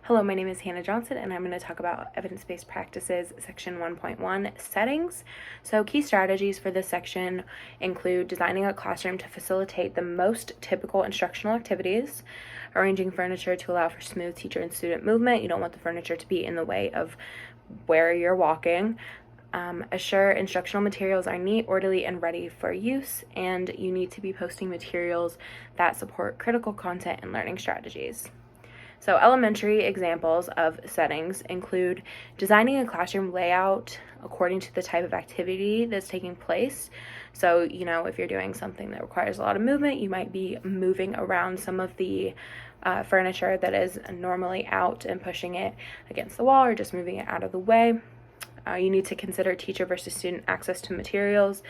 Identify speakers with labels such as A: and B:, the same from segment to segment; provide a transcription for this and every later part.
A: Hello, my name is Hannah Johnson, and I'm going to talk about evidence-based practices, section 1.1, settings. So key strategies for this section include designing a classroom to facilitate the most typical instructional activities, arranging furniture to allow for smooth teacher and student movement. You don't want the furniture to be in the way of where you're walking. Assure instructional materials are neat, orderly, and ready for use, and you need to be posting materials that support critical content and learning strategies. So elementary examples of settings include designing a classroom layout according to the type of activity that's taking place. So, if you're doing something that requires a lot of movement, you might be moving around some of the furniture that is normally out and pushing it against the wall or just moving it out of the way. You need to consider teacher versus student access to materials.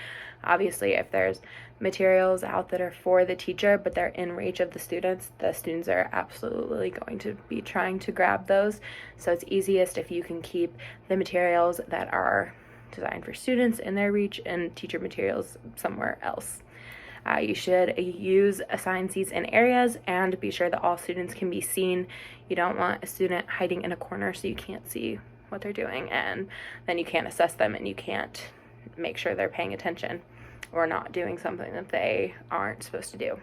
A: Obviously, if there's materials out that are for the teacher, but they're in reach of the students are absolutely going to be trying to grab those. So it's easiest if you can keep the materials that are designed for students in their reach and teacher materials somewhere else. You should use assigned seats in areas and be sure that all students can be seen. You don't want a student hiding in a corner so you can't see what they're doing, and then you can't assess them and you can't make sure they're paying attention or not doing something that they aren't supposed to do.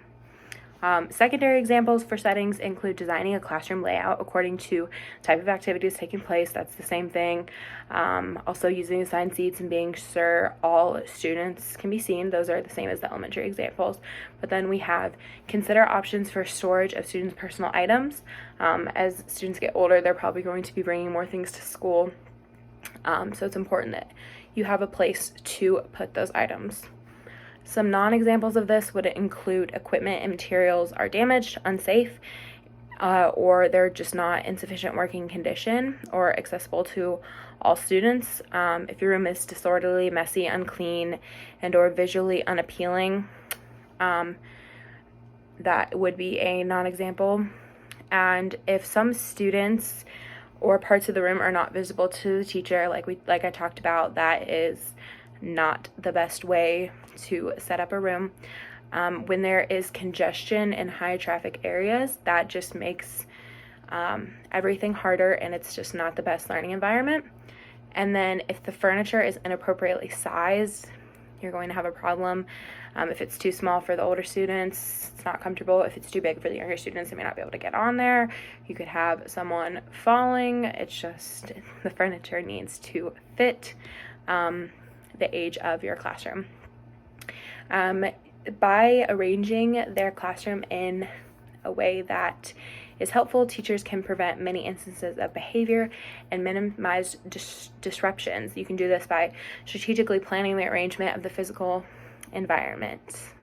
A: Secondary examples for settings include designing a classroom layout according to type of activities taking place. That's the same thing. Also using assigned seats and being sure all students can be seen. Those are the same as the elementary examples. But then we have consider options for storage of students' personal items. As students get older, they're probably going to be bringing more things to school. So it's important that you have a place to put those items. Some non-examples of this would include equipment and materials are damaged, unsafe, or they're just not in sufficient working condition or accessible to all students. If your room is disorderly, messy, unclean, and or visually unappealing, that would be a non-example. And if some students or parts of the room are not visible to the teacher, like I talked about, that is not the best way to set up a room. When there is congestion in high traffic areas, that just makes everything harder, and it's just not the best learning environment. And then if the furniture is inappropriately sized, you're going to have a problem. If it's too small for the older students, it's not comfortable. If it's too big for the younger students, they may not be able to get on there. You could have someone falling. It's just the furniture needs to fit the age of your classroom. By arranging their classroom in a way that is helpful, teachers can prevent many instances of behavior and minimize disruptions. You can do this by strategically planning the arrangement of the physical environment.